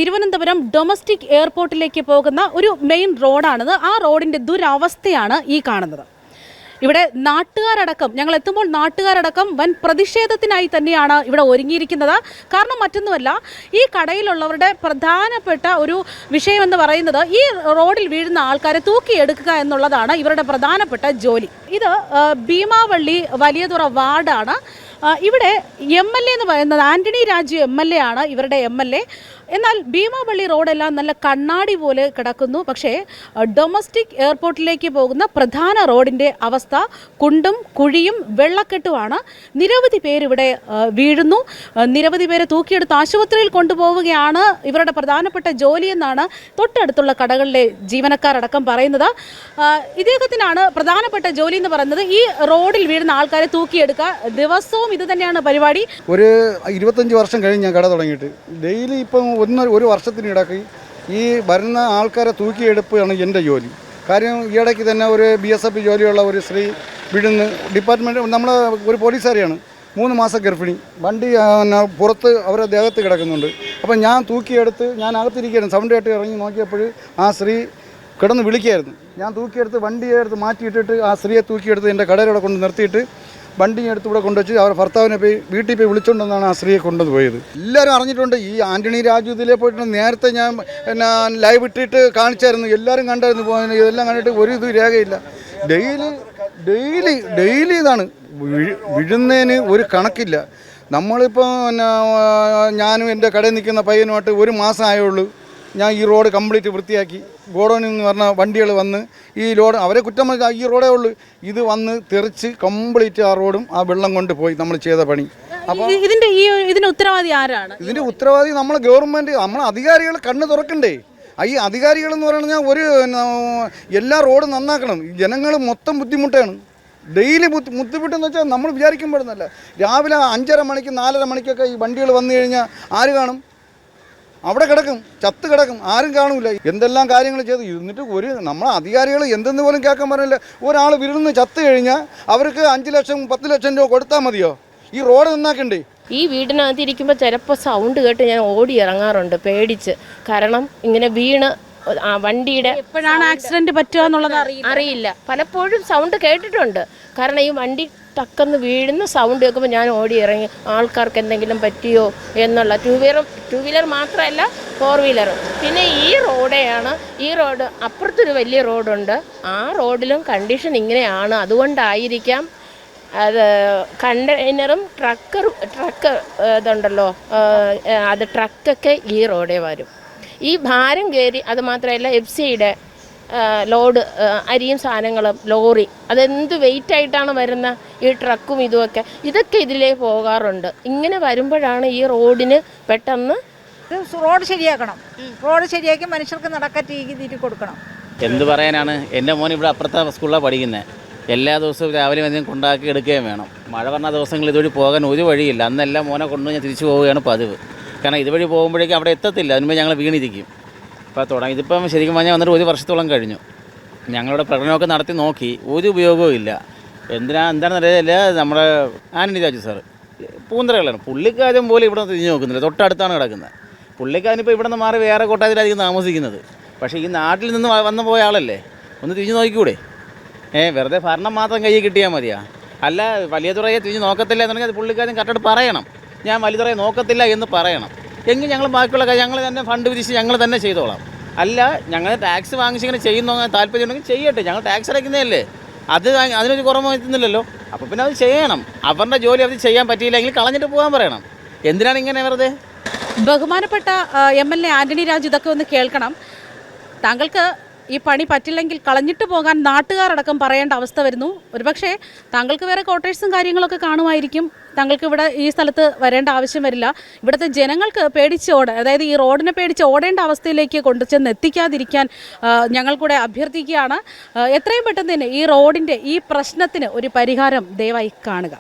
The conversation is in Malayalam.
തിരുവനന്തപുരം ഡൊമസ്റ്റിക് എയർപോർട്ടിലേക്ക് പോകുന്ന ഒരു മെയിൻ റോഡാണിത്. ആ റോഡിൻ്റെ ദുരവസ്ഥയാണ് ഈ കാണുന്നത്. ഇവിടെ നാട്ടുകാരടക്കം ഞങ്ങൾ എത്തുമ്പോൾ നാട്ടുകാരടക്കം വൻ പ്രതിഷേധത്തിനായി തന്നെയാണ് ഇവിടെ ഒരുങ്ങിയിരിക്കുന്നത്. കാരണം മറ്റൊന്നുമല്ല, ഈ കടയിലുള്ളവരുടെ പ്രധാനപ്പെട്ട ഒരു വിഷയമെന്ന് പറയുന്നത് ഈ റോഡിൽ വീഴുന്ന ആൾക്കാരെ തൂക്കിയെടുക്കുക എന്നുള്ളതാണ് ഇവരുടെ പ്രധാനപ്പെട്ട ജോലി. ഇത് ഭീമാവള്ളി വലിയതുറ വാർഡാണ്. ഇവിടെ MLA എന്ന് പറയുന്നത് ആന്റണി രാജു MLA ആണ് ഇവരുടെ MLA. എന്നാൽ ഭീമാവള്ളി റോഡെല്ലാം നല്ല കണ്ണാടി പോലെ കിടക്കുന്നു. പക്ഷേ ഡൊമസ്റ്റിക് എയർപോർട്ടിലേക്ക് പോകുന്ന പ്രധാന റോഡിൻ്റെ അവസ്ഥ കുണ്ടും കുഴിയും വെള്ളക്കെട്ടുമാണ്. നിരവധി പേരിവിടെ വീഴുന്നു. നിരവധി പേരെ തൂക്കിയെടുത്ത് ആശുപത്രിയിൽ കൊണ്ടുപോവുകയാണ് ഇവരുടെ പ്രധാനപ്പെട്ട ജോലിയെന്നാണ് തൊട്ടടുത്തുള്ള കടകളിലെ ജീവനക്കാരടക്കം പറയുന്നത്. ഇദ്ദേഹത്തിനാണ് പ്രധാനപ്പെട്ട ജോലി എന്ന് പറയുന്നത് ഈ റോഡിൽ വീഴുന്ന ആൾക്കാരെ തൂക്കിയെടുക്കുക. ദിവസവും ഇത് തന്നെയാണ് പരിപാടി. ഒരു 25 വർഷം കഴിഞ്ഞ് ഞാൻ കട തുടങ്ങിയിട്ട് ഡെയിലി ഇപ്പം ഒരു വർഷത്തിനിടയ്ക്ക് ഈ വരുന്ന ആൾക്കാരെ തൂക്കിയെടുപ്പാണ് എൻ്റെ ജോലി. കാര്യം ഈയിടയ്ക്ക് തന്നെ ഒരു BSF ജോലിയുള്ള ഒരു സ്ത്രീ വിടുന്ന് ഡിപ്പാർട്ട്മെൻറ്റ് നമ്മളെ ഒരു പോലീസുകാരിയാണ്, 3 മാസം ഗർഭിണി, വണ്ടി പുറത്ത് അവരുടെ ദേഹത്ത് കിടക്കുന്നുണ്ട്. അപ്പം ഞാൻ തൂക്കിയെടുത്ത് ഞാൻ അകത്തിരിക്കുകയാണ്, സൗണ്ട് കേട്ട് ഇറങ്ങി നോക്കിയപ്പോൾ ആ സ്ത്രീ കിടന്ന് വിളിക്കുകയായിരുന്നു. ഞാൻ തൂക്കിയെടുത്ത് വണ്ടിയെടുത്ത് മാറ്റിയിട്ടിട്ട് ആ സ്ത്രീയെ തൂക്കിയെടുത്ത് എൻ്റെ കടയിലൂടെ കൊണ്ട് നിർത്തിയിട്ട് വണ്ടി എടുത്ത് ഇവിടെ കൊണ്ടുവച്ച് അവർ ഭർത്താവിനെ പോയി വീട്ടിൽ പോയി വിളിച്ചുകൊണ്ടെന്നാണ് ആ സ്ത്രീയെ കൊണ്ടുപോയത്. എല്ലാവരും അറിഞ്ഞിട്ടുണ്ട്. ഈ ആന്റണി രാജു ഇതിലേ പോയിട്ട് നേരത്തെ ഞാൻ ലൈവ് ഇട്ടിട്ട് കാണിച്ചായിരുന്നു, എല്ലാവരും കണ്ടായിരുന്നു. പോകുന്നത് ഇതെല്ലാം കണ്ടിട്ട് ഒരു ഇത് രേഖയില്ല. ഡെയിലി ഇതാണ് വിഴുന്നതിന് ഒരു കണക്കില്ല. നമ്മളിപ്പോൾ ഞാനും എൻ്റെ കടയിൽ നിൽക്കുന്ന പയ്യനുമായിട്ട് 1 മാസം ആയുള്ളൂ. ഞാൻ ഈ റോഡ് കംപ്ലീറ്റ് വൃത്തിയാക്കി. ഗോഡൗണിൽ നിന്ന് പറഞ്ഞ വണ്ടികൾ വന്ന് ഈ ലോഡ് അവരെ കുറ്റം ഈ റോഡേ ഉള്ളൂ. ഇത് വന്ന് തെറിച്ച് കംപ്ലീറ്റ് ആ റോഡും ആ വെള്ളം കൊണ്ട് പോയി നമ്മൾ ചെയ്ത പണി. അപ്പോൾ ഇതിന്റെ ഉത്തരവാദി ആരാണ്? ഇതിൻ്റെ ഉത്തരവാദി നമ്മളെ ഗവൺമെൻറ്, നമ്മളെ അധികാരികൾ കണ്ണ് തുറക്കണ്ടേ. ഈ അധികാരികൾ എന്ന് പറഞ്ഞാൽ ഒരു എല്ലാ റോഡും നന്നാക്കണം. ജനങ്ങൾ മൊത്തം ബുദ്ധിമുട്ടാണ്. ഡെയിലി ബുദ്ധിമുട്ടെന്ന് വെച്ചാൽ നമ്മൾ വിചാരിക്കുമ്പോഴെന്നല്ല. രാവിലെ 5:30 മണിക്ക് 4:30 മണിക്കൊക്കെ ഈ വണ്ടികൾ വന്നു കഴിഞ്ഞാൽ ആര് കാണും? അവിടെ കിടക്കും, ചത്ത് കിടക്കും, ആരും കാണൂല. എന്തെല്ലാം കാര്യങ്ങൾ ചെയ്ത് എന്നിട്ട് നമ്മളെ അധികാരികൾ എന്തെന്ന് പോലും കേൾക്കാൻ പറഞ്ഞില്ല. ഒരാൾ വിരുന്ന് ചത്ത് കഴിഞ്ഞാൽ അവർക്ക് 5 ലക്ഷം 10 ലക്ഷം രൂപ കൊടുത്താൽ മതിയോ? ഈ റോഡ് നന്നാക്കണ്ടേ? ഈ വീടിനകത്ത് ഇരിക്കുമ്പോൾ ചിലപ്പോൾ സൗണ്ട് കേട്ട് ഞാൻ ഓടി ഇറങ്ങാറുണ്ട് പേടിച്ച്. കാരണം ഇങ്ങനെ വീണ് വണ്ടിയുടെ എപ്പോഴാണ് ആക്സിഡന്റ് പറ്റുക എന്നുള്ളത് അറിയില്ല. പലപ്പോഴും സൗണ്ട് കേട്ടിട്ടുണ്ട്. കാരണം ഈ വണ്ടി ടക്കെന്ന് വീഴുന്ന സൗണ്ട് കേൾക്കുമ്പോൾ ഞാൻ ഓടി ഇറങ്ങി ആൾക്കാർക്ക് എന്തെങ്കിലും പറ്റിയോ എന്നുള്ള. ടൂ വീലർ മാത്രമല്ല 4 വീലർ. പിന്നെ ഈ റോഡ് അപ്പുറത്തൊരു വലിയ റോഡുണ്ട്. ആ റോഡിലും കണ്ടീഷൻ ഇങ്ങനെയാണ്. അതുകൊണ്ടായിരിക്കാം അത് കണ്ടെയ്നറും ട്രക്ക് ഇതുണ്ടല്ലോ, അത് ട്രക്കൊക്കെ ഈ റോഡേ വരും. ഈ ഭാരം കയറി, അത് മാത്രമല്ല FCയുടെ ലോഡ് അരിയും സാധനങ്ങളും ലോറി അതെന്ത് വെയിറ്റ് ആയിട്ടാണ് വരുന്ന ഈ ട്രക്കും ഇതൊക്കെ ഇതിലേ പോകാറുണ്ട്. ഇങ്ങനെ വരുമ്പോഴാണ് ഈ റോഡിന് പെട്ടെന്ന് റോഡ് ശരിയാക്കണം. റോഡ് ശരിയാക്കി മനുഷ്യർക്ക് നടക്കാൻ തീറ്റി കൊടുക്കണം. എന്ത് പറയാനാണ്, എൻ്റെ മോൻ ഇവിടെ അപ്പുറത്തെ സ്കൂളിലാണ് പഠിക്കുന്നത്. എല്ലാ ദിവസവും രാവിലെ വന്ന് കൊണ്ടാക്കി എടുക്കുകയും വേണം. മഴ പറഞ്ഞ ദിവസങ്ങളിൽ ഇതുവഴി പോകാൻ ഒരു വഴിയില്ല. അന്നെല്ലാം മോനെ കൊണ്ടുപോയി ഞാൻ തിരിച്ചു പോവുകയാണ് പതിവ്. കാരണം ഇതുവഴി പോകുമ്പോഴേക്കും അവിടെ എത്തത്തില്ല, അതിനുമ്പോൾ ഞങ്ങൾ വീണിരിക്കും. അപ്പോൾ ഇതിപ്പം ശരിക്കും പറഞ്ഞാൽ വന്നിട്ട് 1 വർഷത്തോളം കഴിഞ്ഞു. ഞങ്ങളുടെ പ്രകടനമൊക്കെ നടത്തി നോക്കി, ഒരു ഉപയോഗവും ഇല്ല. എന്താണെന്ന് അറിയില്ല. നമ്മുടെ ആന്റണി രാജു സാറ് പൂന്തറകളാണ്. പുള്ളിക്കാരും പോലും ഇവിടെ തിരിഞ്ഞു നോക്കുന്നില്ല. തൊട്ടടുത്താണ് കിടക്കുന്നത്. പുള്ളിക്കാരനിപ്പോൾ ഇവിടെ നിന്ന് മാറി വേറെ കൊട്ടാരത്തിലായിരിക്കും താമസിക്കുന്നത്. പക്ഷേ ഈ നാട്ടിൽ നിന്ന് വന്നു പോയ ആളല്ലേ, ഒന്ന് തിരിഞ്ഞു നോക്കിക്കൂടെ? വെറുതെ ഭരണം മാത്രം കയ്യിൽ കിട്ടിയാൽ മതിയാ? അല്ല, വലിയതുറയെ തിരിഞ്ഞ് നോക്കത്തില്ല എന്നുണ്ടെങ്കിൽ അത് പുള്ളിക്കാരും കറക്റ്റായിട്ട് പറയണം. ഞാൻ വലിയതുറയെ നോക്കത്തില്ല എന്ന് പറയണം. എങ്കിൽ ഞങ്ങൾ ബാക്കിയുള്ള കാര്യം ഞങ്ങൾ തന്നെ ഫണ്ട് വിരിച്ച് ഞങ്ങൾ തന്നെ ചെയ്തോളാം. അല്ല, ഞങ്ങൾ ടാക്സ് വാങ്ങിച്ചിങ്ങനെ ചെയ്യുന്ന താല്പര്യം ഉണ്ടെങ്കിൽ ചെയ്യട്ടെ. ഞങ്ങൾ ടാക്സ് അടയ്ക്കുന്നതല്ലേ, അതിനൊരു കുറവ് വരുത്തുന്നില്ലല്ലോ. അപ്പോൾ പിന്നെ അത് ചെയ്യണം. അവരുടെ ജോലി അവർ ചെയ്യാൻ പറ്റിയില്ലെങ്കിൽ കളഞ്ഞിട്ട് പോകാൻ പറയണം. എന്തിനാണ് ഇങ്ങനെ വെറുതെ? ബഹുമാനപ്പെട്ട MLA ആന്റണി രാജു, ഇതൊക്കെ ഒന്ന് കേൾക്കണം. താങ്കൾക്ക് ഈ പണി പറ്റില്ലെങ്കിൽ കളഞ്ഞിട്ട് പോകാൻ നാട്ടുകാരടക്കം പറയേണ്ട അവസ്ഥ വരുന്നു. ഒരുപക്ഷെ താങ്കൾക്ക് വേറെ ക്വാർട്ടേഴ്സും കാര്യങ്ങളൊക്കെ കാണുമായിരിക്കും. താങ്കൾക്ക് ഇവിടെ ഈ സ്ഥലത്ത് വരേണ്ട ആവശ്യം വരില്ല. ഇവിടുത്തെ ജനങ്ങൾക്ക് അതായത് ഈ റോഡിനെ പേടിച്ച് ഓടേണ്ട അവസ്ഥയിലേക്ക് കൊണ്ടുചെന്ന് എത്തിക്കാതിരിക്കാൻ ഞങ്ങൾ കൂടെ അഭ്യർത്ഥിക്കുകയാണ്. എത്രയും പെട്ടെന്ന് തന്നെ ഈ റോഡിൻ്റെ ഈ പ്രശ്നത്തിന് ഒരു പരിഹാരം ദയവായി കാണുക.